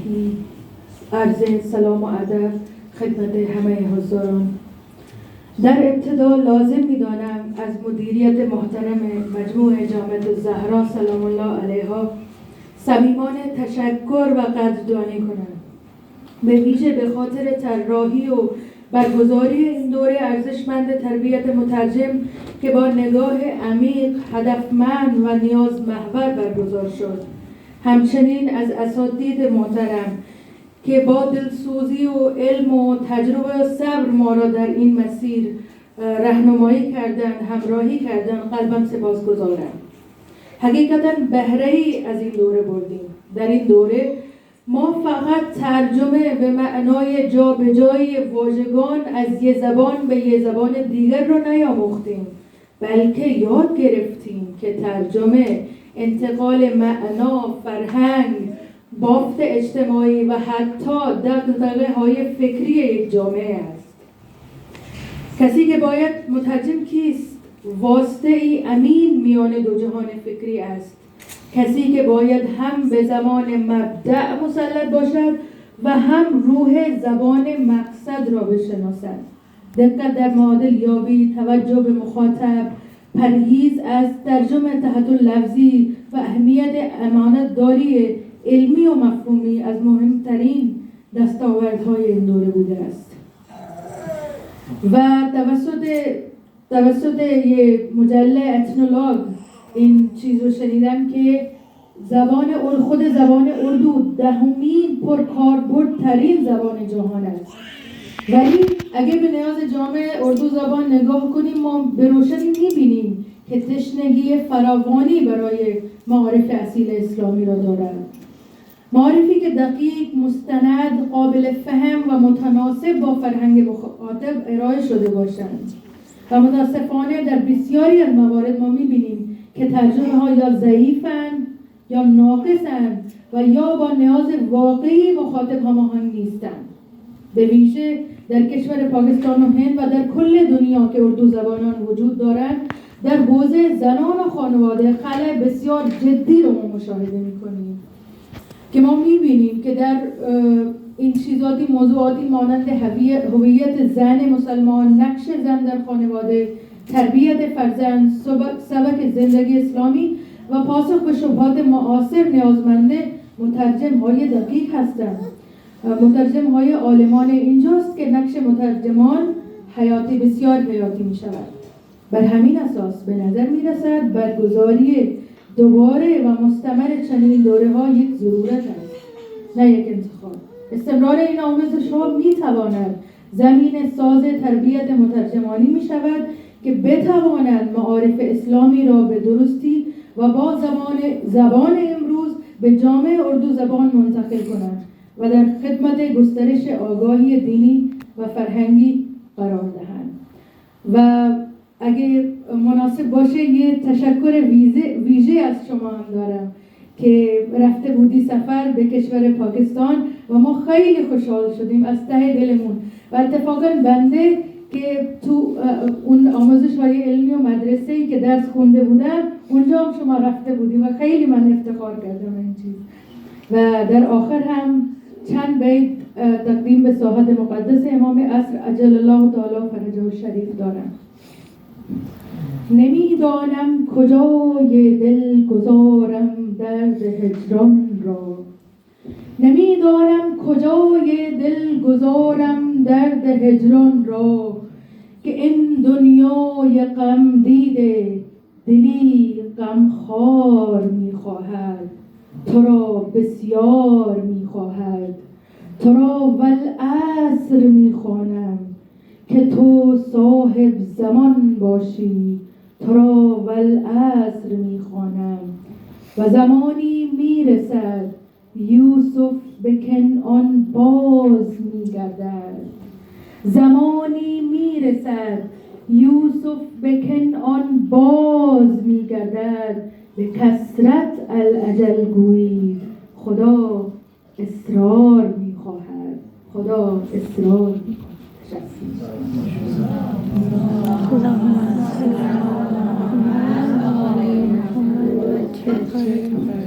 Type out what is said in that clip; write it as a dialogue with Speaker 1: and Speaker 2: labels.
Speaker 1: الهی. عرض سلام و ادب خدمت همه حضاران. در ابتدا لازم می‌دانم از مدیریت محترم مجموعه جامعه الزهرا سلام الله علیها صمیمانه تشکر و قدردانی کنم، به ویژه به خاطر طراحی و برگزاری این دوره ارزشمند تربیت مترجم که با نگاه عمیق، هدفمند و نیاز محور برگزار شد. همچنین از اساتید محترم که با دلسوزی و علم و تجربه و صبر ما را در این مسیر راهنمایی کردند، همراهی کردند، قلباً سپاسگزارم. حقیقتاً بهره‌ای از این دوره بردیم. در این دوره ما فقط ترجمه به معنای جابجایی واژگان از یه زبان به یه زبان دیگر رو نیاموختیم، بلکه یاد گرفتیم که ترجمه انتقال معنا، فرهنگ، بافت اجتماعی و حتی دغدغه‌های فکری یک جامعه است. کسی که باید مترجم کیست؟ واسطه ای امین میان دو جهان فکری است. کسی که باید هم به زمان مبدأ مسلط باشد و هم روح زبان مقصد را بشناسد. دقت در معادل یابی، توجه به مخاطب، پرهیز از ترجمه تحت لفظی و اهمیت امانتداری علمی و مفهومی از مهمترین دستاوردهای این دوره بوده است. و توسط یه مجله اتنولاگ این چیز رو شنیدم که خود زبان اردو دهمین پرکاربردترین زبان جهان است. ولی اگه به نیاز جامعه اردو زبان نگاه کنیم، ما به روشنی می‌بینیم که تشنگی فراوانی برای معارف اصیل اسلامی را دارد. معارفی که دقیق، مستند، قابل فهم و متناسب با فرهنگ مخاطب ارائه شده باشند. و متاسفانه در بسیاری از موارد ما می‌بینیم که ترجمه ها یا ضعیفند یا ناقصند و یا با نیاز واقعی مخاطب هماهنگ نیستند. به ویژه در کشور پاکستان و هند و در کل دنیا که اردو زبانان وجود دارند، در حوزه زنان و خانواده خلأ بسیار جدی رو ما مشاهده می‌کنیم که ما می‌بینیم که در این چیزاتی موضوعاتی مانند هویت زن مسلمان، نقش زن در خانواده، تربیت فرزند، سبک زندگی اسلامی و پاسخ به شبهات معاصر نیازمند مترجم‌های دقیق هستند. مترجم‌های عالمان اینجاست که نقش مترجمان بسیار حیاتی می‌شود. بر همین اساس به نظر می‌رسد برگزاری دوباره و مستمر چنین دوره‌ها یک ضرورت است، نه یک انتخاب. استمرار این آموزش‌ها می‌تواند زمین ساز تربیت مترجمانی می‌شود که بتواند معارف اسلامی را به درستی و با زبان امروز به جامعه اردو زبان منتقل کند و در خدمت گسترش آگاهی دینی و فرهنگی قرار دهند. و اگه مناسب باشه یه تشکر ویژه از شما هم دارم که رفته بودی سفر به کشور پاکستان و ما خیلی خوشحال شدیم از ته دلمون. و اتفاقا بنده که تو اون آموزش‌های علمی و مدرسه‌ای که درس خونده بودم اونجا هم شما رفته بودیم و خیلی من افتخار کردم این چیز. و در آخر هم چند بیت تقدیم به ساحت مقدس امام عصر عجل الله تعالی فرجه الشریف دارم. نمیدانم کجای دل گذارم درد هجران را، نمیدانم کجای دل گذارم درد هجران را، که این دنیای غم دیده دلی غمخوار میخواهد، تو را بسیار میخواهد. تو را والعصر میخوانم که تو صاحب زمان باشی، تو را والعصر میخوانم. و زمانی میرسد یوسف به کنعان باز میگردد، زمانی میرسد یوسف به کنعان باز میگردد. به کثرت الاجل گویید خدا اصرار میخواهد، خدا اصرار میخواهد.
Speaker 2: اللهم صل على محمد و علی محمد.